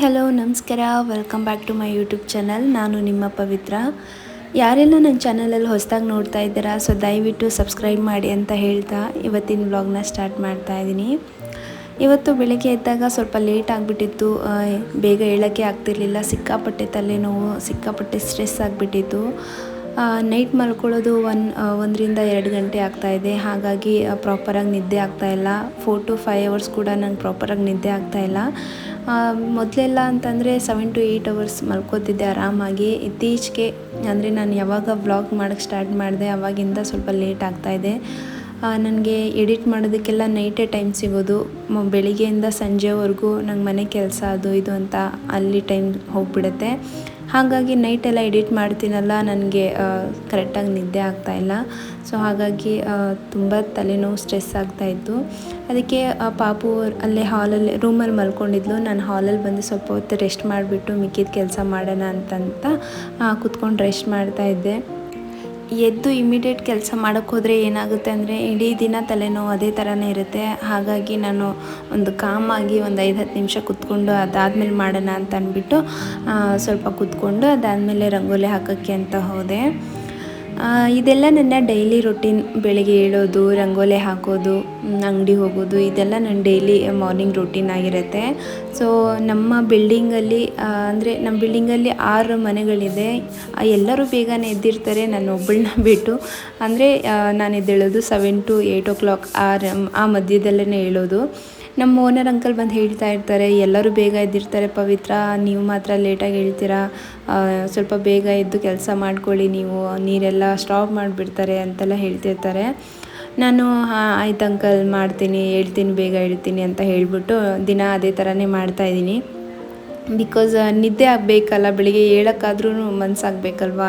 Hello ನಮಸ್ಕಾರ, welcome back to my YouTube channel. ನಾನು ನಿಮ್ಮ ಪವಿತ್ರ. ಯಾರೆಲ್ಲ ನನ್ನ ಚಾನಲಲ್ಲಿ ಹೊಸದಾಗಿ ನೋಡ್ತಾ ಇದ್ದೀರಾ, ಸೊ ದಯವಿಟ್ಟು ಸಬ್ಸ್ಕ್ರೈಬ್ ಮಾಡಿ ಅಂತ ಹೇಳ್ತಾ ಇವತ್ತಿನ ವ್ಲಾಗ್ನ ಸ್ಟಾರ್ಟ್ ಮಾಡ್ತಾ ಇದ್ದೀನಿ. ಇವತ್ತು ಬೆಳಗ್ಗೆ ಎದ್ದಾಗ ಸ್ವಲ್ಪ ಲೇಟ್ ಆಗಿಬಿಟ್ಟಿತ್ತು, ಬೇಗ ಹೇಳೋಕ್ಕೆ ಆಗ್ತಿರ್ಲಿಲ್ಲ. ಸಿಕ್ಕಾಪಟ್ಟೆ ತಲೆನೋವು, ಸಿಕ್ಕಾಪಟ್ಟೆ ಸ್ಟ್ರೆಸ್ ಆಗಿಬಿಟ್ಟಿತ್ತು. ನೈಟ್ ಮಲ್ಕೊಳ್ಳೋದು 1-2 ಗಂಟೆ ಆಗ್ತಾಯಿದೆ. ಹಾಗಾಗಿ ಪ್ರಾಪರಾಗಿ ನಿದ್ದೆ ಆಗ್ತಾಯಿಲ್ಲ. 4 to 5 hours ಕೂಡ ನಂಗೆ ಪ್ರಾಪರಾಗಿ ನಿದ್ದೆ ಆಗ್ತಾಯಿಲ್ಲ. ಮೊದಲೆಲ್ಲ ಅಂತಂದರೆ 7 to 8 hours ಮಲ್ಕೋತಿದ್ದೆ ಆರಾಮಾಗಿ. ಇತ್ತೀಚೆಗೆ ಅಂದರೆ ನಾನು ಯಾವಾಗ ವ್ಲಾಗ್ ಮಾಡೋಕ್ಕೆ ಸ್ಟಾರ್ಟ್ ಮಾಡಿದೆ ಆವಾಗಿಂದ ಸ್ವಲ್ಪ ಲೇಟ್ ಆಗ್ತಾಯಿದೆ. ನನಗೆ ಎಡಿಟ್ ಮಾಡೋದಕ್ಕೆಲ್ಲ ನೈಟೇ ಟೈಮ್ ಸಿಗೋದು. ಬೆಳಿಗ್ಗೆಯಿಂದ ಸಂಜೆವರೆಗೂ ನಂಗೆ ಮನೆ ಕೆಲಸ ಅದು ಇದು ಅಂತ ಅಲ್ಲಿ ಟೈಮ್ ಹೋಗಿಬಿಡುತ್ತೆ. ಹಾಗಾಗಿ ನೈಟೆಲ್ಲ ಎಡಿಟ್ ಮಾಡ್ತೀನಲ್ಲ, ನನಗೆ ಕರೆಕ್ಟಾಗಿ ನಿದ್ದೆ ಆಗ್ತಾಯಿಲ್ಲ. ಸೊ ಹಾಗಾಗಿ ತುಂಬ ತಲೆನೋವು, ಸ್ಟ್ರೆಸ್ ಆಗ್ತಾಯಿತ್ತು. ಅದಕ್ಕೆ ಪಾಪು ಅಲ್ಲೇ ಹಾಲಲ್ಲಿ ರೂಮಲ್ಲಿ ಮಲ್ಕೊಂಡಿದ್ಲು. ನಾನು ಹಾಲಲ್ಲಿ ಬಂದು ಸ್ವಲ್ಪ ಹೊತ್ತು ರೆಸ್ಟ್ ಮಾಡಿಬಿಟ್ಟು ಮಿಕ್ಕಿದ ಕೆಲಸ ಮಾಡೋಣ ಅಂತಂತ ಕೂತ್ಕೊಂಡು ರೆಸ್ಟ್ ಮಾಡ್ತಾಯಿದ್ದೆ. ಎದ್ದು ಇಮಿಡಿಯೇಟ್ ಕೆಲಸ ಮಾಡೋಕ್ಕೆ ಹೋದರೆ ಏನಾಗುತ್ತೆ ಅಂದರೆ ಇಡೀ ದಿನ ತಲೆನೋವು ಅದೇ ಥರನೇ ಇರುತ್ತೆ. ಹಾಗಾಗಿ ನಾನು ಒಂದು ಕಾಮಾಗಿ ಒಂದು 5-10 ನಿಮಿಷ ಕೂತ್ಕೊಂಡು ಅದಾದಮೇಲೆ ಮಾಡೋಣ ಅಂತ ಅಂದ್ಬಿಟ್ಟು ಸ್ವಲ್ಪ ಕೂತ್ಕೊಂಡು ಅದಾದಮೇಲೆ ರಂಗೋಲಿ ಹಾಕೋಕ್ಕೆ ಅಂತ ಹೋದೆ. ಇದೆಲ್ಲ ನನ್ನ ಡೈಲಿ ರೊಟೀನ್. ಬೆಳಗ್ಗೆ ಏಳೋದು, ರಂಗೋಲಿ ಹಾಕೋದು, ಅಂಗಡಿ ಹೋಗೋದು, ಇದೆಲ್ಲ ನನ್ನ ಡೈಲಿ ಮಾರ್ನಿಂಗ್ ರೊಟೀನ್ ಆಗಿರುತ್ತೆ. ಸೊ ನಮ್ಮ ಬಿಲ್ಡಿಂಗಲ್ಲಿ ಅಂದರೆ ನಮ್ಮ ಬಿಲ್ಡಿಂಗಲ್ಲಿ 6 ಮನೆಗಳಿದೆ. ಎಲ್ಲರೂ ಬೇಗನೆ ಎದ್ದಿರ್ತಾರೆ, ನಾನು ಒಬ್ಬಳನ್ನ ಬಿಟ್ಟು. ಅಂದರೆ ನಾನು ಎದ್ದೇಳೋದು 7 to 8 o'clock ಆ ಮಧ್ಯದಲ್ಲೇ ಹೇಳೋದು. ನಮ್ಮ ಓನರ್ ಅಂಕಲ್ ಬಂದು ಹೇಳ್ತಾ ಇರ್ತಾರೆ, ಎಲ್ಲರೂ ಬೇಗ ಎದ್ದಿರ್ತಾರೆ ಪವಿತ್ರ, ನೀವು ಮಾತ್ರ ಲೇಟಾಗಿ ಹೇಳ್ತೀರಾ, ಸ್ವಲ್ಪ ಬೇಗ ಎದ್ದು ಕೆಲಸ ಮಾಡ್ಕೊಳ್ಳಿ, ನೀವು ನೀರೆಲ್ಲ ಸ್ಟಾಪ್ ಮಾಡಿಬಿಡ್ತಾರೆ ಅಂತೆಲ್ಲ ಹೇಳ್ತಿರ್ತಾರೆ. ನಾನು ಆಯ್ತು ಅಂಕಲ್ ಮಾಡ್ತೀನಿ, ಹೇಳ್ತೀನಿ, ಬೇಗ ಹೇಳ್ತೀನಿ ಅಂತ ಹೇಳಿಬಿಟ್ಟು ದಿನ ಅದೇ ಥರನೇ ಮಾಡ್ತಾಯಿದ್ದೀನಿ. ಬಿಕಾಸ್ ನಿದ್ದೆ ಆಗಬೇಕಲ್ಲ, ಬೆಳಿಗ್ಗೆ ಹೇಳೋಕ್ಕಾದ್ರೂ ಮನಸ್ಸಾಗಬೇಕಲ್ವ.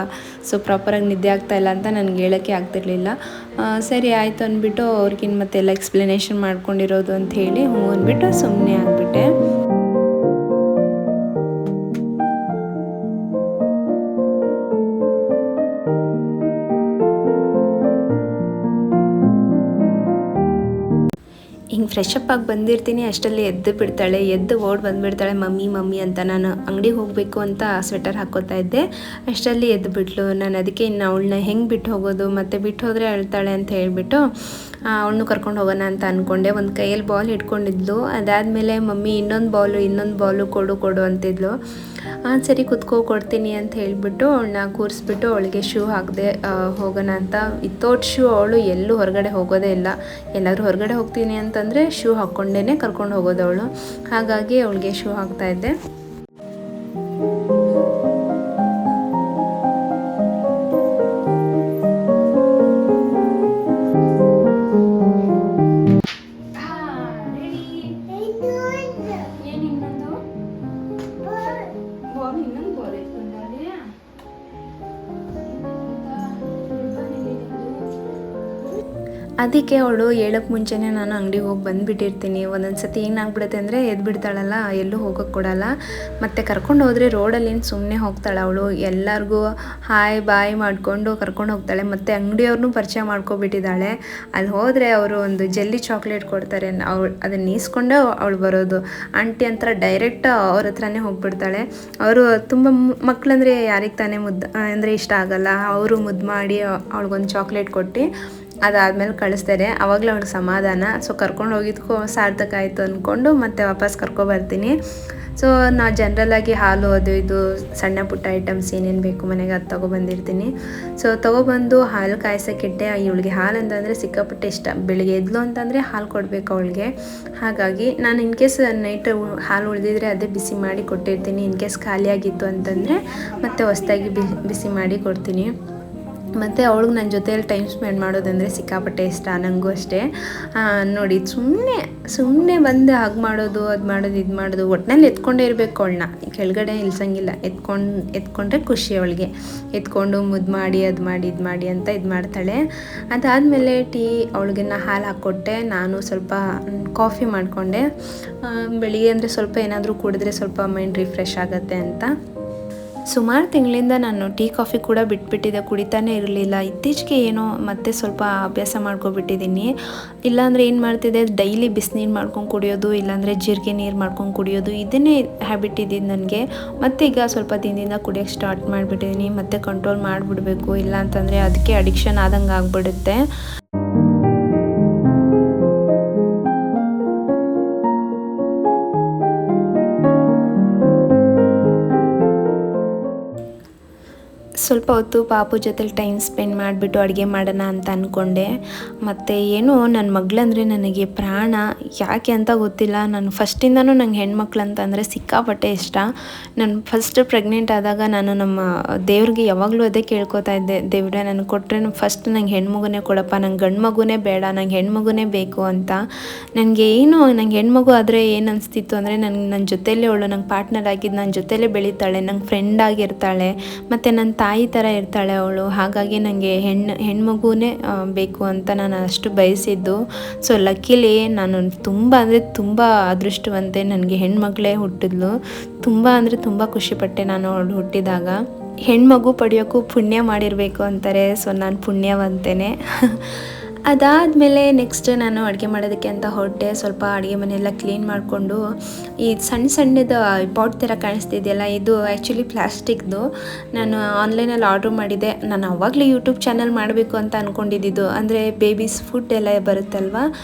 ಸೊ ಪ್ರಾಪರಾಗಿ ನಿದ್ದೆ ಆಗ್ತಾಯಿಲ್ಲ ಅಂತ ನನಗೆ ಹೇಳೋಕ್ಕೆ ಆಗ್ತಿರ್ಲಿಲ್ಲ. ಸರಿ ಆಯಿತು ಅಂದ್ಬಿಟ್ಟು ಅವ್ರಿಗಿನ್ ಮತ್ತೆಲ್ಲ ಎಕ್ಸ್ಪ್ಲನೇಷನ್ ಮಾಡ್ಕೊಂಡಿರೋದು ಅಂತ ಹೇಳಿ ಹ್ಞೂ ಅಂದ್ಬಿಟ್ಟು ಸುಮ್ಮನೆ ಆಗಿಬಿಟ್ಟೆ. ಹಿಂಗೆ ಫ್ರೆಶಪ್ ಆಗಿ ಬಂದಿರ್ತೀನಿ, ಅಷ್ಟರಲ್ಲಿ ಎದ್ದು ಬಿಡ್ತಾಳೆ. ಎದ್ದು ಓಡಿ ಬಂದುಬಿಡ್ತಾಳೆ, ಮಮ್ಮಿ ಮಮ್ಮಿ ಅಂತ. ನಾನು ಅಂಗಡಿಗೆ ಹೋಗಬೇಕು ಅಂತ ಸ್ವೆಟರ್ ಹಾಕ್ಕೋತಾ ಇದ್ದೆ, ಅಷ್ಟರಲ್ಲಿ ಎದ್ದು ಬಿಟ್ಲು. ನಾನು ಅದಕ್ಕೆ ಇನ್ನು ಅವಳನ್ನ ಹೆಂಗೆ ಬಿಟ್ಟು ಹೋಗೋದು, ಮತ್ತು ಬಿಟ್ಟು ಹೋದರೆ ಅಳ್ತಾಳೆ ಅಂತ ಹೇಳಿಬಿಟ್ಟು ಅವಳನ್ನು ಕರ್ಕೊಂಡು ಹೋಗೋಣ ಅಂತ ಅಂದ್ಕೊಂಡೆ. ಒಂದು ಕೈಯಲ್ಲಿ ಬಾಲ್ ಹಿಡ್ಕೊಂಡಿದ್ಲು. ಅದಾದಮೇಲೆ ಮಮ್ಮಿ ಇನ್ನೊಂದು ಬಾಲು ಕೊಡು ಅಂತಿದ್ಲು. ಸರಿ ಕೊಡ್ತೀನಿ ಅಂತ ಹೇಳಿಬಿಟ್ಟು ಅವಳನ್ನ ಕೂರಿಸ್ಬಿಟ್ಟು ಅವಳಿಗೆ ಶೂ ಹಾಕಿದೆ. ಹೋಗೋಣ ಅಂತ. ವಿತೌಟ್ ಶೂ ಅವಳು ಎಲ್ಲೂ ಹೊರಗಡೆ ಹೋಗೋದೇ ಇಲ್ಲ. ಎಲ್ಲರೂ ಹೊರಗಡೆ ಹೋಗ್ತೀನಿ ಅಂತಂದರೆ ಶೂ ಹಾಕ್ಕೊಂಡೇ ಕರ್ಕೊಂಡು ಹೋಗೋದು ಅವಳು. ಹಾಗಾಗಿ ಅವಳಿಗೆ ಶೂ ಹಾಕ್ತಾಯಿದ್ದೆ. ಅದಕ್ಕೆ ಅವಳು ಹೇಳೋಕ್ಕೆ ಮುಂಚೆನೇ ನಾನು ಅಂಗಡಿಗೆ ಹೋಗಿ ಬಂದುಬಿಟ್ಟಿರ್ತೀನಿ. ಒಂದೊಂದು ಸತಿ ಏನಾಗ್ಬಿಡುತ್ತೆ ಅಂದರೆ ಎದ್ಬಿಡ್ತಾಳಲ್ಲ, ಎಲ್ಲೂ ಹೋಗೋಕ್ಕೆ ಕೊಡಲ್ಲ. ಮತ್ತು ಕರ್ಕೊಂಡು ಹೋದರೆ ರೋಡಲ್ಲಿ ಸುಮ್ಮನೆ ಹೋಗ್ತಾಳೆ ಅವಳು. ಎಲ್ಲರಿಗೂ ಹಾಯ್ ಬಾಯ್ ಮಾಡಿಕೊಂಡು ಕರ್ಕೊಂಡು ಹೋಗ್ತಾಳೆ. ಮತ್ತು ಅಂಗಡಿಯವ್ರನ್ನೂ ಪರಿಚಯ ಮಾಡ್ಕೊಬಿಟ್ಟಿದ್ದಾಳೆ. ಅಲ್ಲಿ ಹೋದರೆ ಅವರು ಒಂದು ಜೆಲ್ಲಿ ಚಾಕ್ಲೇಟ್ ಕೊಡ್ತಾರೆ, ಅದನ್ನು ಈಸ್ಕೊಂಡು ಅವಳು ಬರೋದು. ಆಂಟಿ ಅಂತ ಡೈರೆಕ್ಟ್ ಅವ್ರ ಹತ್ರನೇ ಹೋಗ್ಬಿಡ್ತಾಳೆ. ಅವರು ತುಂಬ ಮಕ್ಕಳಂದರೆ ಯಾರಿಗೆ ತಾನೇ ಅಂದರೆ ಇಷ್ಟ ಆಗಲ್ಲ. ಅವರು ಮುದ್ದು ಮಾಡಿ ಅವಳಿಗೊಂದು ಚಾಕ್ಲೇಟ್ ಕೊಟ್ಟು ಅದಾದಮೇಲೆ ಕಳಿಸ್ತಾರೆ. ಆವಾಗಲೇ ಅವ್ಳಿಗೆ ಸಮಾಧಾನ. ಸೊ ಕರ್ಕೊಂಡು ಹೋಗಿದ್ದಕ್ಕೂ ಸಾರ್ಥಕ ಆಯಿತು ಅಂದ್ಕೊಂಡು ಮತ್ತೆ ವಾಪಸ್ ಕರ್ಕೊಬರ್ತೀನಿ. ಸೊ ನಾವು ಜನ್ರಲಾಗಿ ಹಾಲು ಅದು ಇದು ಸಣ್ಣ ಪುಟ್ಟ ಐಟಮ್ಸ್ ಏನೇನು ಬೇಕು ಮನೆಗೆ ಅದು ತೊಗೊಬಂದಿರ್ತೀನಿ. ಸೊ ತೊಗೊಬಂದು ಹಾಲು ಕಾಯ್ಸೋಕ್ಕಿಟ್ಟೆ. ಇವಳಿಗೆ ಹಾಲು ಅಂತಂದರೆ ಸಿಕ್ಕಾಪಟ್ಟೆ ಇಷ್ಟ. ಬೆಳಿಗ್ಗೆ ಎದ್ಲು ಅಂತಂದರೆ ಹಾಲು ಕೊಡಬೇಕು ಅವಳಿಗೆ. ಹಾಗಾಗಿ ನಾನು ಇನ್ ಕೇಸ್ ನೈಟ್ ಹಾಲು ಉಳಿದಿದ್ರೆ ಅದೇ ಬಿಸಿ ಮಾಡಿ ಕೊಟ್ಟಿರ್ತೀನಿ. ಇನ್ ಕೇಸ್ ಖಾಲಿಯಾಗಿತ್ತು ಅಂತಂದರೆ ಮತ್ತೆ ಹೊಸದಾಗಿ ಬಿಸಿ ಮಾಡಿ ಕೊಡ್ತೀನಿ. ಮತ್ತು ಅವಳಿಗೆ ನನ್ನ ಜೊತೆಯಲ್ಲಿ ಟೈಮ್ ಸ್ಪೆಂಡ್ ಮಾಡೋದಂದರೆ ಸಿಕ್ಕಾಪಟ್ಟೆ ಇಷ್ಟ. ನನಗೂ ಅಷ್ಟೇ. ನೋಡಿ ಸುಮ್ಮನೆ ಬಂದು ಹಾಗೆ ಮಾಡೋದು, ಅದು ಮಾಡೋದು, ಇದು ಮಾಡೋದು, ಒಟ್ಟಿನಲ್ಲಿ ಎತ್ಕೊಂಡೇ ಇರಬೇಕು ಅವಳನ್ನ. ಕೆಳಗಡೆ ಇಳಿಸಂಗಿಲ್ಲ. ಎತ್ಕೊಂಡ್ರೆ ಖುಷಿ ಅವಳಿಗೆ. ಎತ್ಕೊಂಡು ಮುದ್ದು ಮಾಡಿ ಅದು ಮಾಡಿ ಇದು ಮಾಡಿ ಅಂತ ಇದು ಮಾಡ್ತಾಳೆ. ಅದಾದಮೇಲೆ ಅವಳಿಗೆ ಹಾಲು ಹಾಕ್ಕೊಟ್ಟೆ. ನಾನು ಸ್ವಲ್ಪ ಕಾಫಿ ಮಾಡಿಕೊಂಡೆ. ಬೆಳಿಗ್ಗೆ ಅಂದರೆ ಸ್ವಲ್ಪ ಏನಾದರೂ ಕುಡಿದ್ರೆ ಸ್ವಲ್ಪ ಮೈಂಡ್ ರಿಫ್ರೆಶ್ ಆಗುತ್ತೆ ಅಂತ. ಸುಮಾರು ತಿಂಗಳಿಂದ ನಾನು ಟೀ ಕಾಫಿ ಕೂಡ ಬಿಟ್ಬಿಟ್ಟಿದ್ದೆ, ಕುಡಿತಾನೆ ಇರಲಿಲ್ಲ. ಇತ್ತೀಚೆಗೆ ಏನೋ ಮತ್ತೆ ಸ್ವಲ್ಪ ಅಭ್ಯಾಸ ಮಾಡ್ಕೊಬಿಟ್ಟಿದ್ದೀನಿ. ಇಲ್ಲಾಂದರೆ ಏನು ಮಾಡ್ತಿದ್ದೆ, ಡೈಲಿ ಬಿಸಿನೀರು ಮಾಡ್ಕೊಂಡು ಕುಡಿಯೋದು, ಇಲ್ಲಾಂದರೆ ಜೀರಿಗೆ ನೀರು ಮಾಡ್ಕೊಂಡು ಕುಡಿಯೋದು, ಇದನ್ನೇ ಹ್ಯಾಬಿಟ್ ಇದ್ದಿದ್ದು ನನಗೆ. ಮತ್ತು ಈಗ ಸ್ವಲ್ಪ ದಿನದಿಂದ ಕುಡಿಯೋಕ್ಕೆ ಸ್ಟಾರ್ಟ್ ಮಾಡಿಬಿಟ್ಟಿದ್ದೀನಿ. ಮತ್ತೆ ಕಂಟ್ರೋಲ್ ಮಾಡಿಬಿಡ್ಬೇಕು, ಇಲ್ಲ ಅಂತಂದರೆ ಅದಕ್ಕೆ ಅಡಿಕ್ಷನ್ ಆದಂಗೆ ಆಗಿಬಿಡುತ್ತೆ. ಸ್ವಲ್ಪ ಹೊತ್ತು ಪಾಪು ಜೊತೆಲಿ ಟೈಮ್ ಸ್ಪೆಂಡ್ ಮಾಡಿಬಿಟ್ಟು ಅಡುಗೆ ಮಾಡೋಣ ಅಂತ ಅಂದ್ಕೊಂಡೆ. ಮತ್ತು ಏನು ನನ್ನ ಮಗಳಂದರೆ ನನಗೆ ಪ್ರಾಣ. ಯಾಕೆ ಅಂತ ಗೊತ್ತಿಲ್ಲ, ನಾನು ಫಸ್ಟಿಂದನೂ ನಂಗೆ ಹೆಣ್ಮಕ್ಳು ಅಂತಂದರೆ ಸಿಕ್ಕಾಪಟ್ಟೆ ಇಷ್ಟ. ನಾನು ಫಸ್ಟ್ ಪ್ರೆಗ್ನೆಂಟ್ ಆದಾಗ ನಾನು ನಮ್ಮ ದೇವ್ರಿಗೆ ಯಾವಾಗಲೂ ಅದೇ ಕೇಳ್ಕೊತಾ ಇದ್ದೆ, ದೇವ್ರೆ ನನಗೆ ಕೊಟ್ಟರೆ ಫಸ್ಟ್ ನಂಗೆ ಹೆಣ್ಮಗುನೇ ಕೊಡಪ್ಪ, ನಂಗೆ ಗಂಡು ಮಗುನೇ ಬೇಡ, ನಂಗೆ ಹೆಣ್ಮಗುನೇ ಬೇಕು ಅಂತ. ನನಗೆ ನಂಗೆ ಹೆಣ್ಮಗು ಆದರೆ ಏನು ಅನಿಸ್ತಿತ್ತು ಅಂದರೆ, ನನ್ನ ಜೊತೆಯಲ್ಲೇ ಅವಳು ನಂಗೆ ಪಾರ್ಟ್ನರ್ ಆಗಿದ್ದು, ನನ್ನ ಜೊತೆಯಲ್ಲೇ ಬೆಳೀತಾಳೆ, ನಂಗೆ ಫ್ರೆಂಡ್ ಆಗಿರ್ತಾಳೆ, ಮತ್ತು ನನ್ನ ತಾಯಿ ಥರ ಇರ್ತಾಳೆ ಅವಳು. ಹಾಗಾಗಿ ನನಗೆ ಹೆಣ್ಮಗುನೇ ಬೇಕು ಅಂತ ನಾನು ಅಷ್ಟು ಬಯಸಿದ್ದು. ಸೊ ಲಕ್ಕಿಲಿ ನಾನು ತುಂಬ ಅಂದರೆ ತುಂಬ ಅದೃಷ್ಟವಂತೆ, ನನಗೆ ಹೆಣ್ಮಗಳೇ ಹುಟ್ಟಿದ್ಲು. ತುಂಬ ಅಂದರೆ ತುಂಬ ಖುಷಿಪಟ್ಟೆ ನಾನು ಅವಳು ಹುಟ್ಟಿದಾಗ. ಹೆಣ್ಮಗು ಪಡೆಯೋಕ್ಕೂ ಪುಣ್ಯ ಮಾಡಿರಬೇಕು ಅಂತಾರೆ. ಸೊ ನಾನು ಪುಣ್ಯವಂತೇನೆ. ಅದಾದಮೇಲೆ ನೆಕ್ಸ್ಟ್ ನಾನು ಅಡುಗೆ ಮಾಡೋದಕ್ಕೆ ಅಂತ ಹೊರಟೆ. ಸ್ವಲ್ಪ ಅಡುಗೆ ಮನೆಯೆಲ್ಲ ಕ್ಲೀನ್ ಮಾಡಿಕೊಂಡು, ಈ ಸಣ್ಣದು ಪಾಟ್ ಥರ ಕಾಣಿಸ್ತಿದೆಯಲ್ಲ, ಇದು ಆ್ಯಕ್ಚುಲಿ ಪ್ಲಾಸ್ಟಿಕ್ದು. ನಾನು ಆನ್ಲೈನಲ್ಲಿ ಆರ್ಡ್ರ್ ಮಾಡಿದ್ದೆ. ನಾನು ಆವಾಗಲೇ ಯೂಟ್ಯೂಬ್ ಚಾನಲ್ ಮಾಡಬೇಕು ಅಂತ ಅಂದ್ಕೊಂಡಿದ್ದು, ಅಂದರೆ ಬೇಬೀಸ್ ಫುಡ್ ಎಲ್ಲ ಬರುತ್ತಲ್ವ,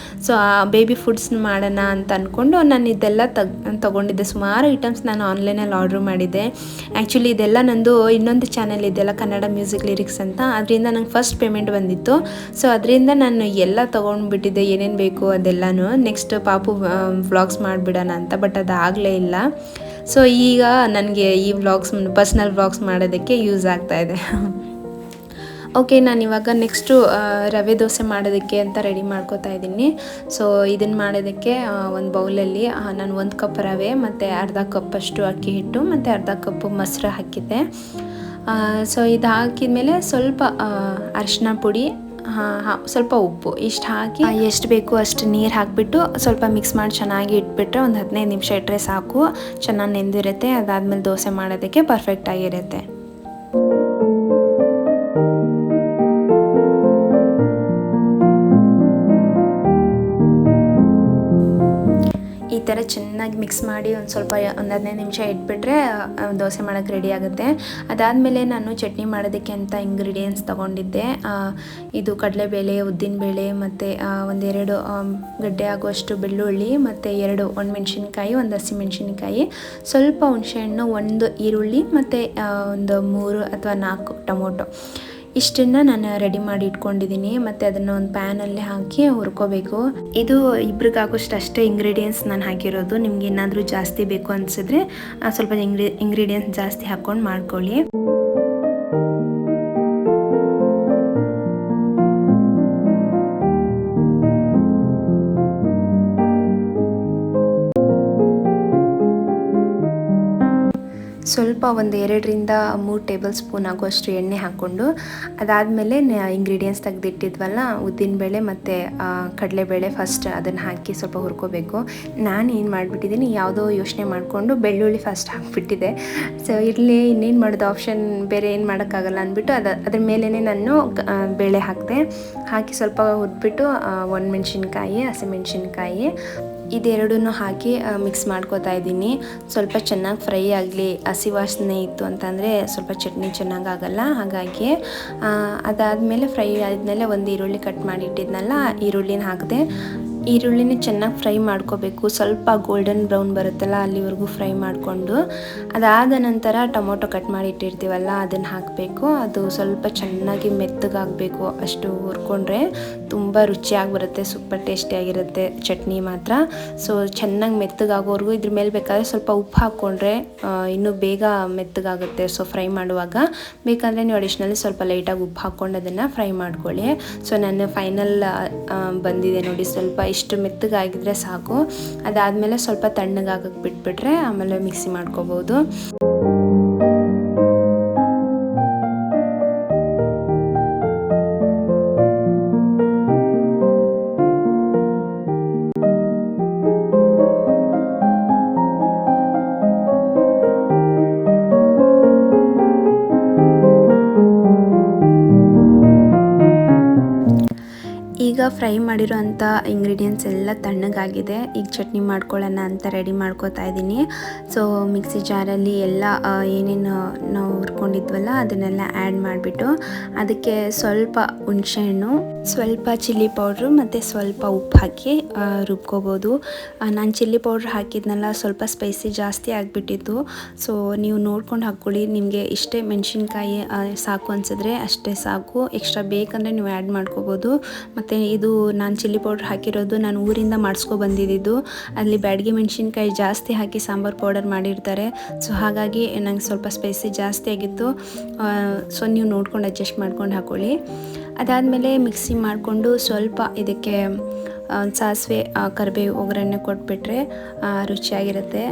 ಸೊ ಆ ಬೇಬಿ ಫುಡ್ಸ್ ಮಾಡೋಣ ಅಂತ ಅಂದ್ಕೊಂಡು ನಾನು ಇದೆಲ್ಲ ತೊಗೊಂಡಿದ್ದೆ. ಸುಮಾರು ಐಟಮ್ಸ್ ನಾನು ಆನ್ಲೈನಲ್ಲಿ ಆರ್ಡ್ರ್ ಮಾಡಿದ್ದೆ. ಆ್ಯಕ್ಚುಲಿ ಇದೆಲ್ಲ ನಂದು ಇನ್ನೊಂದು ಚಾನಲ್ ಇದೆಯಲ್ಲ, ಕನ್ನಡ ಮ್ಯೂಸಿಕ್ ಲಿರಿಕ್ಸ್ ಅಂತ, ಅದರಿಂದ ನಂಗೆ ಫಸ್ಟ್ ಪೇಮೆಂಟ್ ಬಂದಿತ್ತು. ಸೊ ಅದರಿಂದ ನಾನು ಎಲ್ಲ ತೊಗೊಂಡ್ಬಿಟ್ಟಿದ್ದೆ, ಏನೇನು ಬೇಕು ಅದೆಲ್ಲನೂ. ನೆಕ್ಸ್ಟ್ ಪಾಪು ವ್ಲಾಗ್ಸ್ ಮಾಡಿಬಿಡೋಣ ಅಂತ, ಬಟ್ ಅದಾಗಲೇ ಇಲ್ಲ. ಸೊ ಈಗ ನನಗೆ ಈ ಪರ್ಸ್ನಲ್ ವ್ಲಾಗ್ಸ್ ಮಾಡೋದಕ್ಕೆ ಯೂಸ್ ಆಗ್ತಾಯಿದೆ. ಓಕೆ, ನಾನು ಇವಾಗ ನೆಕ್ಸ್ಟು ರವೆ ದೋಸೆ ಮಾಡೋದಕ್ಕೆ ಅಂತ ರೆಡಿ ಮಾಡ್ಕೋತಾ ಇದ್ದೀನಿ. ಸೊ ಇದನ್ನು ಮಾಡೋದಕ್ಕೆ ಒಂದು ಬೌಲಲ್ಲಿ ನಾನು 1 ಕಪ್ ರವೆ ಮತ್ತು ಅರ್ಧ ಕಪ್ಪಷ್ಟು ಅಕ್ಕಿ ಹಿಟ್ಟು ಮತ್ತು ಅರ್ಧ ಕಪ್ಪು ಮೊಸರು ಹಾಕಿದ್ದೆ. ಸೊ ಇದು ಹಾಕಿದ್ಮೇಲೆ ಸ್ವಲ್ಪ ಅರಿಶಿನ ಪುಡಿ, ಸ್ವಲ್ಪ ಉಪ್ಪು ಇಷ್ಟು ಹಾಕಿ ಎಷ್ಟು ಬೇಕು ಅಷ್ಟು ನೀರು ಹಾಕಿಬಿಟ್ಟು ಸ್ವಲ್ಪ ಮಿಕ್ಸ್ ಮಾಡಿ ಚೆನ್ನಾಗಿ ಇಟ್ಬಿಟ್ರೆ ಒಂದು 15 ನಿಮಿಷ ಇಟ್ಟರೆ ಸಾಕು. ಚೆನ್ನಾಗಿ ನೆಂದಿರುತ್ತೆ. ಅದಾದಮೇಲೆ ದೋಸೆ ಮಾಡೋದಕ್ಕೆ ಪರ್ಫೆಕ್ಟಾಗಿರುತ್ತೆ. ಈ ಥರ ಚೆನ್ನಾಗಿ ಮಿಕ್ಸ್ ಮಾಡಿ ಒಂದು 15 ನಿಮಿಷ ಇಟ್ಬಿಟ್ರೆ ದೋಸೆ ಮಾಡೋಕ್ಕೆ ರೆಡಿ ಆಗುತ್ತೆ. ಅದಾದಮೇಲೆ ನಾನು ಚಟ್ನಿ ಮಾಡೋದಕ್ಕೆ ಅಂತ ಇಂಗ್ರೀಡಿಯೆಂಟ್ಸ್ ತೊಗೊಂಡಿದ್ದೆ. ಇದು ಕಡಲೆಬೇಳೆ, ಉದ್ದಿನಬೇಳೆ ಮತ್ತು 1-2 ಗಡ್ಡೆ ಆಗುವಷ್ಟು ಬೆಳ್ಳುಳ್ಳಿ ಮತ್ತು 2 ಒಣಮೆಣ್ಸಿನ್ಕಾಯಿ, 1 ಹಸಿಮೆಣ್ಸಿನ್ಕಾಯಿ, ಸ್ವಲ್ಪ ಹುಣಸೆಹಣ್ಣು, 1 ಈರುಳ್ಳಿ ಮತ್ತು ಒಂದು 3 ಅಥವಾ 4 ಟೊಮೊಟೊ. ಇಷ್ಟನ್ನು ನಾನು ರೆಡಿ ಮಾಡಿ ಇಟ್ಕೊಂಡಿದ್ದೀನಿ. ಮತ್ತು ಅದನ್ನು ಒಂದು ಪ್ಯಾನಲ್ಲಿ ಹಾಕಿ ಹುರ್ಕೋಬೇಕು. ಇದು ಇಬ್ರಿಗಾಗೋಷ್ಟು ಅಷ್ಟೇ ಇಂಗ್ರೀಡಿಯೆಂಟ್ಸ್ ನಾನು ಹಾಕಿರೋದು. ನಿಮ್ಗೆ ಏನಾದರೂ ಜಾಸ್ತಿ ಬೇಕು ಅನಿಸಿದ್ರೆ ಸ್ವಲ್ಪ ಇಂಗ್ರೀಡಿಯೆಂಟ್ಸ್ ಜಾಸ್ತಿ ಹಾಕ್ಕೊಂಡು ಮಾಡ್ಕೊಳ್ಳಿ. ಸ್ವಲ್ಪ 2-3 ಟೇಬಲ್ ಸ್ಪೂನ್ ಆಗುವಷ್ಟು ಎಣ್ಣೆ ಹಾಕ್ಕೊಂಡು, ಅದಾದಮೇಲೆ ಇಂಗ್ರೀಡಿಯೆಂಟ್ಸ್ ತೆಗೆದಿಟ್ಟಿದ್ವಲ್ಲ, ಉದ್ದಿನಬೇಳೆ ಮತ್ತು ಕಡಲೆಬೇಳೆ ಫಸ್ಟ್ ಅದನ್ನು ಹಾಕಿ ಸ್ವಲ್ಪ ಹುರ್ಕೋಬೇಕು. ನಾನು ಏನು ಮಾಡಿಬಿಟ್ಟಿದ್ದೀನಿ, ಯಾವುದೋ ಯೋಚನೆ ಮಾಡಿಕೊಂಡು ಬೆಳ್ಳುಳ್ಳಿ ಫಸ್ಟ್ ಹಾಕಿಬಿಟ್ಟಿದ್ದೆ. ಸೊ ಇರಲಿ, ಇನ್ನೇನು ಮಾಡೋದು, ಆಪ್ಷನ್ ಬೇರೆ ಏನು ಮಾಡೋಕ್ಕಾಗಲ್ಲ ಅಂದ್ಬಿಟ್ಟು ಅದ್ರ ಮೇಲೇ ನಾನು ಬೇಳೆ ಹಾಕಿ ಸ್ವಲ್ಪ ಹುರಿದ್ಬಿಟ್ಟು ಒಣಮೆಣ್ಸಿನ್ಕಾಯಿ, ಹಸಿಮೆಣ್ಸಿನ್ಕಾಯಿ ಇದೆರಡನ್ನೂ ಹಾಕಿ ಮಿಕ್ಸ್ ಮಾಡ್ಕೋತಾ ಇದ್ದೀನಿ. ಸ್ವಲ್ಪ ಚೆನ್ನಾಗಿ ಫ್ರೈ ಆಗಲಿ. ಹಸಿ ವಾಸನೆ ಇತ್ತು ಅಂತಂದರೆ ಸ್ವಲ್ಪ ಚಟ್ನಿ ಚೆನ್ನಾಗಾಗಲ್ಲ. ಹಾಗಾಗಿ ಅದಾದಮೇಲೆ ಫ್ರೈ ಆದಮೇಲೆ 1 ಈರುಳ್ಳಿ ಕಟ್ ಮಾಡಿ ಇಟ್ಟಿದ್ನಲ್ಲ, ಈರುಳ್ಳಿನ ಹಾಕಿದೆ. ಈರುಳ್ಳಿನ ಚೆನ್ನಾಗಿ ಫ್ರೈ ಮಾಡ್ಕೋಬೇಕು. ಸ್ವಲ್ಪ ಗೋಲ್ಡನ್ ಬ್ರೌನ್ ಬರುತ್ತಲ್ಲ ಅಲ್ಲಿವರೆಗೂ ಫ್ರೈ ಮಾಡಿಕೊಂಡು, ಅದಾದ ನಂತರ ಟೊಮೊಟೊ ಕಟ್ ಮಾಡಿ ಇಟ್ಟಿರ್ತೀವಲ್ಲ ಅದನ್ನು ಹಾಕಬೇಕು. ಅದು ಸ್ವಲ್ಪ ಚೆನ್ನಾಗಿ ಮೆತ್ತಗಾಗಬೇಕು. ಅಷ್ಟು ಹುರ್ಕೊಂಡ್ರೆ ತುಂಬ ರುಚಿಯಾಗಿ ಬರುತ್ತೆ, ಸೂಪರ್ ಟೇಸ್ಟಿಯಾಗಿರುತ್ತೆ ಚಟ್ನಿ ಮಾತ್ರ. ಸೊ ಚೆನ್ನಾಗಿ ಮೆತ್ತಗಾಗೋವರೆಗೂ ಇದ್ರ ಮೇಲೆ ಬೇಕಾದರೆ ಸ್ವಲ್ಪ ಉಪ್ಪು ಹಾಕ್ಕೊಂಡ್ರೆ ಇನ್ನೂ ಬೇಗ ಮೆತ್ತಗಾಗುತ್ತೆ. ಸೊ ಫ್ರೈ ಮಾಡುವಾಗ ಬೇಕಂದರೆ ನೀವು ಅಡಿಷ್ನಲಿ ಸ್ವಲ್ಪ ಲೈಟಾಗಿ ಉಪ್ಪು ಹಾಕ್ಕೊಂಡು ಅದನ್ನು ಫ್ರೈ ಮಾಡ್ಕೊಳ್ಳಿ. ಸೊ ನಾನು ಫೈನಲ್ ಬಂದಿದೆ ನೋಡಿ, ಸ್ವಲ್ಪ ಇಷ್ಟು ಮೆತ್ತಗಾಗಿದ್ರೆ ಸಾಕು. ಅದಾದಮೇಲೆ ಸ್ವಲ್ಪ ತಣ್ಣಗಾಗಕ್ಕೆ ಬಿಟ್ಬಿಟ್ರೆ ಆಮೇಲೆ ಮಿಕ್ಸಿ ಮಾಡ್ಕೋಬೋದು. ಈಗ ಫ್ರೈ ಮಾಡಿರೋ ಅಂಥ ಇಂಗ್ರೀಡಿಯೆಂಟ್ಸ್ ಎಲ್ಲ ತಣ್ಣಗಾಗಿದೆ. ಈಗ ಚಟ್ನಿ ಮಾಡ್ಕೊಳ್ಳೋಣ ಅಂತ ರೆಡಿ ಮಾಡ್ಕೋತಾ ಇದ್ದೀನಿ. ಸೊ ಮಿಕ್ಸಿ ಜಾರಲ್ಲಿ ಎಲ್ಲ ಏನೇನು ನಾವು ಹುರ್ಕೊಂಡಿದ್ವಲ್ಲ ಅದನ್ನೆಲ್ಲ ಆ್ಯಡ್ ಮಾಡಿಬಿಟ್ಟು ಅದಕ್ಕೆ ಸ್ವಲ್ಪ ಹುಣಸೆಹಣ್ಣು, ಸ್ವಲ್ಪ ಚಿಲ್ಲಿ ಪೌಡ್ರು ಮತ್ತು ಸ್ವಲ್ಪ ಉಪ್ಪು ಹಾಕಿ ರುಬ್ಕೋಬೋದು. ನಾನು ಚಿಲ್ಲಿ ಪೌಡ್ರ್ ಹಾಕಿದ್ನಲ್ಲ, ಸ್ವಲ್ಪ ಸ್ಪೈಸಿ ಜಾಸ್ತಿ ಆಗಿಬಿಟ್ಟಿತ್ತು. ಸೊ ನೀವು ನೋಡ್ಕೊಂಡು ಹಾಕ್ಕೊಳ್ಳಿ, ನಿಮಗೆ ಇಷ್ಟೇ ಮೆಣಸಿನ್ಕಾಯಿ ಸಾಕು ಅನಿಸಿದ್ರೆ ಅಷ್ಟೇ ಸಾಕು. ಎಕ್ಸ್ಟ್ರಾ ಬೇಕಂದರೆ ನೀವು ಆ್ಯಡ್ ಮಾಡ್ಕೋಬೋದು. ಮತ್ತು ಇದು ನಾನು ಚಿಲ್ಲಿ ಪೌಡ್ರ್ ಹಾಕಿರೋದು ನಾನು ಊರಿಂದ ಮಾಡಿಸ್ಕೊಬಂದಿದ್ದು. ಅಲ್ಲಿ ಬ್ಯಾಡಗಿ ಮೆಣಸಿನ್ಕಾಯಿ ಜಾಸ್ತಿ ಹಾಕಿ ಸಾಂಬಾರು ಪೌಡರ್ ಮಾಡಿರ್ತಾರೆ. ಸೊ ಹಾಗಾಗಿ ನಂಗೆ ಸ್ವಲ್ಪ ಸ್ಪೈಸಿ ಜಾಸ್ತಿ ಆಗಿತ್ತು. ಸೊ ನೀವು ನೋಡ್ಕೊಂಡು ಅಡ್ಜಸ್ಟ್ ಮಾಡ್ಕೊಂಡು ಹಾಕ್ಕೊಳ್ಳಿ. ಅದಾದಮೇಲೆ ಮಿಕ್ಸಿ ಮಾಡಿಕೊಂಡು ಸ್ವಲ್ಪ ಇದಕ್ಕೆ ಸಾಸಿವೆ, ಕರಿಬೇವು, ಒಗ್ಗರಣೆ ಕೊಟ್ಬಿಟ್ರೆ ರುಚಿಯಾಗಿರುತ್ತೆ.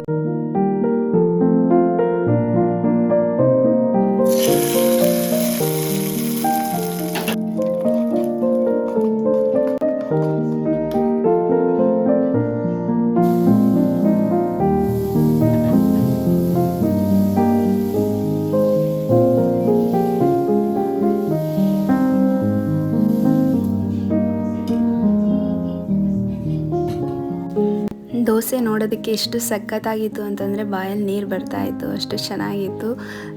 ದೋಸೆ ನೋಡೋದಕ್ಕೆ ಎಷ್ಟು ಸಖತ್ತಾಗಿತ್ತು ಅಂತಂದರೆ ಬಾಯಲ್ಲಿ ನೀರು ಬರ್ತಾಯಿತ್ತು, ಅಷ್ಟು ಚೆನ್ನಾಗಿತ್ತು.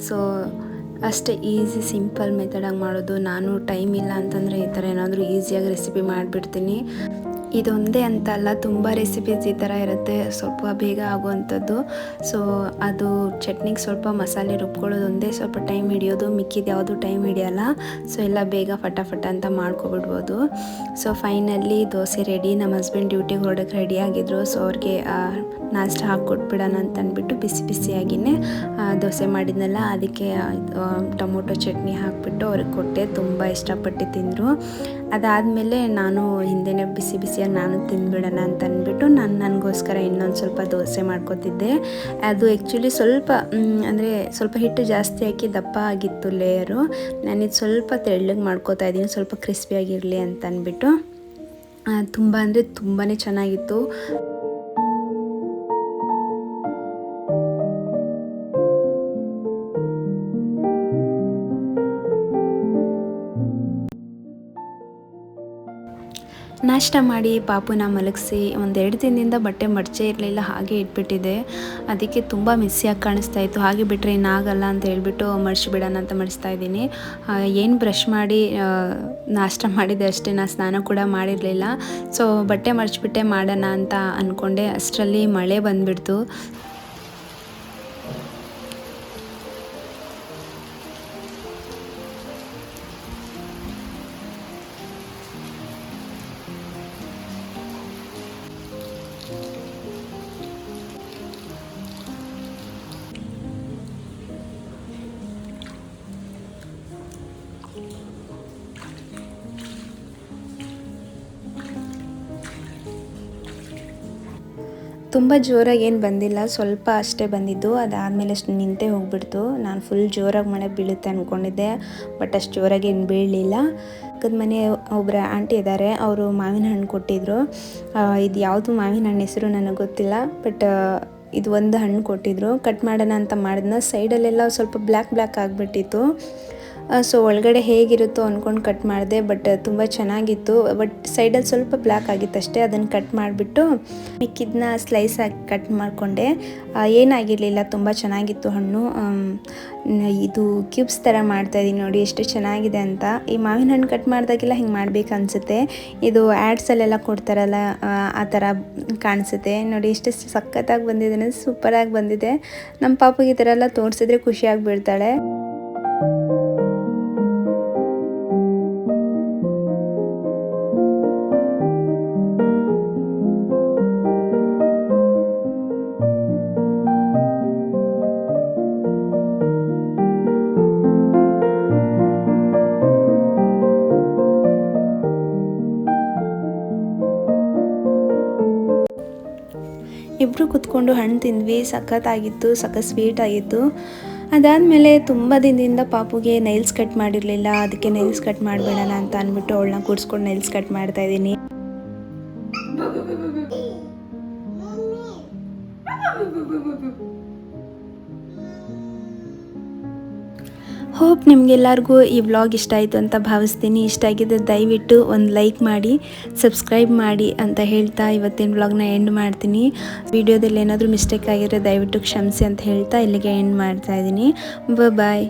ಸೊ ಅಷ್ಟೇ ಈಸಿ ಸಿಂಪಲ್ ಮೆಥಡಾಗಿ ಮಾಡೋದು. ನಾನು ಟೈಮ್ ಇಲ್ಲ ಅಂತಂದರೆ ಈ ಥರ ಏನಾದರೂ ಈಸಿಯಾಗಿ ರೆಸಿಪಿ ಮಾಡಿಬಿಡ್ತೀನಿ. ಇದೊಂದೇ ಅಂತ ಅಲ್ಲ, ತುಂಬ ರೆಸಿಪೀಸ್ ಈ ಥರ ಇರುತ್ತೆ, ಸ್ವಲ್ಪ ಬೇಗ ಆಗುವಂಥದ್ದು. ಸೊ ಅದು ಚಟ್ನಿಗೆ ಸ್ವಲ್ಪ ಮಸಾಲೆ ರುಬ್ಕೊಳ್ಳೋದು ಒಂದೇ ಸ್ವಲ್ಪ ಟೈಮ್ ಹಿಡಿಯೋದು, ಮಿಕ್ಕಿದ ಯಾವುದು ಟೈಮ್ ಹಿಡಿಯೋಲ್ಲ. ಸೊ ಎಲ್ಲ ಬೇಗ ಫಟಾಫಟ ಅಂತ ಮಾಡ್ಕೊಬಿಡ್ಬೋದು. So finally dosa ready. ನಮ್ಮ ಹಸ್ಬೆಂಡ್ ಡ್ಯೂಟಿಗೆ ಹೊರಡೋಕ್ಕೆ ರೆಡಿಯಾಗಿದ್ದರು. ಸೊ ಅವ್ರಿಗೆ ನಾಷ್ಟ ಹಾಕ್ಕೊಟ್ಬಿಡೋಣ ಅಂತ ಅಂದ್ಬಿಟ್ಟು ಬಿಸಿ ಬಿಸಿಯಾಗಿಯೇ ದೋಸೆ ಮಾಡಿದ್ನಲ್ಲ ಅದಕ್ಕೆ ಟೊಮೊಟೊ ಚಟ್ನಿ ಹಾಕಿಬಿಟ್ಟು ಅವ್ರಿಗೆ ಕೊಟ್ಟೆ. ತುಂಬ ಇಷ್ಟಪಟ್ಟು ತಿಂದರು. ಅದಾದಮೇಲೆ ನಾನು ಹಿಂದೆನೇ ಬಿಸಿ ಬಿಸಿಯಾಗಿ ನಾನು ತಿಂದ್ಬಿಡೋಣ ಅಂತ ಅಂದ್ಬಿಟ್ಟು ನನಗೋಸ್ಕರ ಇನ್ನೊಂದು ಸ್ವಲ್ಪ ದೋಸೆ ಮಾಡ್ಕೊತಿದ್ದೆ. ಅದು ಆ್ಯಕ್ಚುಲಿ ಸ್ವಲ್ಪ ಅಂದರೆ ಸ್ವಲ್ಪ ಹಿಟ್ಟು ಜಾಸ್ತಿ ಹಾಕಿ ದಪ್ಪ ಆಗಿತ್ತು ಲೇಯರು. ನಾನಿದು ಸ್ವಲ್ಪ ತೆಳ್ಳಗೆ ಮಾಡ್ಕೋತಾ ಇದ್ದೀನಿ, ಸ್ವಲ್ಪ ಕ್ರಿಸ್ಪಿಯಾಗಿರಲಿ ಅಂತ ಅಂದ್ಬಿಟ್ಟು. ತುಂಬ ಅಂದರೆ ತುಂಬಾ ಚೆನ್ನಾಗಿತ್ತು. ನಾಷ್ಟ ಮಾಡಿ ಪಾಪುನ ಮಲಗಿಸಿ 1-2 ದಿನದಿಂದ ಬಟ್ಟೆ ಮಡಚೇ ಇರಲಿಲ್ಲ, ಹಾಗೆ ಇಟ್ಬಿಟ್ಟಿದೆ. ಅದಕ್ಕೆ ತುಂಬ ಮೆಸ್ಸಿಯಾಗಿ ಕಾಣಿಸ್ತಾ ಇತ್ತು. ಹಾಗೆ ಬಿಟ್ಟರೆ ಇನ್ನಾಗಲ್ಲ ಅಂತ ಹೇಳ್ಬಿಟ್ಟು ಮಡಿಸಿಬಿಡೋಣ ಅಂತ ಮಡಿಸ್ತಾ ಇದ್ದೀನಿ. ಏನು ಬ್ರಷ್ ಮಾಡಿ ನಾಷ್ಟ ಮಾಡಿದೆ ಅಷ್ಟೇ, ನಾನು ಸ್ನಾನ ಕೂಡ ಮಾಡಿರಲಿಲ್ಲ. ಸೊ ಬಟ್ಟೆ ಮಡಚಿಬಿಟ್ಟೆ ಮಾಡೋಣ ಅಂತ ಅಂದ್ಕೊಂಡೆ. ಅಷ್ಟರಲ್ಲಿ ಮಳೆ ಬಂದುಬಿಡ್ತು. ತುಂಬ ಜೋರಾಗಿ ಏನು ಬಂದಿಲ್ಲ, ಸ್ವಲ್ಪ ಅಷ್ಟೇ ಬಂದಿದ್ದು. ಅದಾದಮೇಲೆ ಅಷ್ಟು ನಿಂತೇ ಹೋಗ್ಬಿಡ್ತು. ನಾನು ಫುಲ್ ಜೋರಾಗಿ ಮಳೆ ಬೀಳುತ್ತೆ ಅಂದ್ಕೊಂಡಿದ್ದೆ, ಬಟ್ ಅಷ್ಟು ಜೋರಾಗಿ ಏನು ಬೀಳಲಿಲ್ಲ. ಪಕ್ಕದ ಮನೆ ಒಬ್ಬರ ಆಂಟಿ ಇದ್ದಾರೆ, ಅವರು ಮಾವಿನ ಹಣ್ಣು ಕೊಟ್ಟಿದ್ದರು. ಇದು ಯಾವುದು ಮಾವಿನ ಹಣ್ಣು ಹೆಸರು ನನಗೆ ಗೊತ್ತಿಲ್ಲ, ಬಟ್ ಇದು ಒಂದು ಹಣ್ಣು ಕೊಟ್ಟಿದ್ದರು. ಕಟ್ ಮಾಡೋಣ ಅಂತ ಮಾಡಿದ್ನ, ಸೈಡಲ್ಲೆಲ್ಲ ಸ್ವಲ್ಪ ಬ್ಲ್ಯಾಕ್ ಆಗಿಬಿಟ್ಟಿತ್ತು. ಸೊ ಒಳಗಡೆ ಹೇಗಿರುತ್ತೋ ಅಂದ್ಕೊಂಡು ಕಟ್ ಮಾಡಿದೆ, ಬಟ್ ತುಂಬ ಚೆನ್ನಾಗಿತ್ತು. ಬಟ್ ಸೈಡಲ್ಲಿ ಸ್ವಲ್ಪ ಬ್ಲ್ಯಾಕ್ ಆಗಿತ್ತು ಅಷ್ಟೇ. ಅದನ್ನು ಕಟ್ ಮಾಡಿಬಿಟ್ಟು ಮಿಕ್ಕಿದ್ನ ಸ್ಲೈಸ್ ಆಗಿ ಕಟ್ ಮಾಡಿಕೊಂಡೆ. ಏನಾಗಿರಲಿಲ್ಲ, ತುಂಬ ಚೆನ್ನಾಗಿತ್ತು ಹಣ್ಣು. ಇದು ಕ್ಯೂಬ್ಸ್ ಥರ ಮಾಡ್ತಾಯಿದ್ದೀನಿ ನೋಡಿ ಎಷ್ಟು ಚೆನ್ನಾಗಿದೆ ಅಂತ. ಈ ಮಾವಿನ ಹಣ್ಣು ಕಟ್ ಮಾಡಿದಾಗೆಲ್ಲ ಹಿಂಗೆ ಮಾಡಬೇಕು ಅನಿಸುತ್ತೆ. ಇದು ಆ್ಯಡ್ಸಲ್ಲೆಲ್ಲ ಕೊಡ್ತಾರಲ್ಲ ಆ ಥರ ಕಾಣಿಸುತ್ತೆ ನೋಡಿ. ಎಷ್ಟು ಸಖತ್ತಾಗಿ ಬಂದಿದೆ ಅಂದರೆ ಸೂಪರಾಗಿ ಬಂದಿದೆ. ನಮ್ಮ ಪಾಪಗೆ ಈ ಥರ ಎಲ್ಲ ತೋರಿಸಿದ್ರೆ ಖುಷಿಯಾಗಿ ಬೀಳ್ತಾಳೆ. ಇಬ್ಬರು ಕುತ್ಕೊಂಡು ಹಣ್ಣು ತಿಂದ್ವಿ, ಸಖತ್ತಾಗಿತ್ತು, ಸಖತ್ ಸ್ವೀಟ್ ಆಗಿತ್ತು. ಅದಾದಮೇಲೆ ತುಂಬ ದಿನದಿಂದ ಪಾಪುಗೆ ನೈಲ್ಸ್ ಕಟ್ ಮಾಡಿರಲಿಲ್ಲ, ಅದಕ್ಕೆ ನೈಲ್ಸ್ ಕಟ್ ಮಾಡಿಬಿಡೋಣ ಅಂತ ಅಂದ್ಬಿಟ್ಟು ಅವಳನ್ನ ಕೂರಿಸ್ಕೊಂಡು ನೈಲ್ಸ್ ಕಟ್ ಮಾಡ್ತಾಯಿದ್ದೀನಿ. ಹೋಪ್ ನಿಮಗೆಲ್ಲರಿಗೂ ಈ ವ್ಲಾಗ್ ಇಷ್ಟ ಆಯಿತು ಅಂತ ಭಾವಿಸ್ತೀನಿ. ಇಷ್ಟ ಆಗಿದ್ದರೆ ದಯವಿಟ್ಟು ಒಂದು ಲೈಕ್ ಮಾಡಿ, ಸಬ್ಸ್ಕ್ರೈಬ್ ಮಾಡಿ ಅಂತ ಹೇಳ್ತಾ ಇವತ್ತಿನ ವ್ಲಾಗ್ನ ಎಂಡ್ ಮಾಡ್ತೀನಿ. ವಿಡಿಯೋದಲ್ಲಿ ಏನಾದರೂ ಮಿಸ್ಟೇಕ್ ಆಗಿದ್ರೆ ದಯವಿಟ್ಟು ಕ್ಷಮಿಸಿ ಅಂತ ಹೇಳ್ತಾ ಇಲ್ಲಿಗೆ ಎಂಡ್ ಮಾಡ್ತಾ ಇದ್ದೀನಿ. ಬಾಯ್.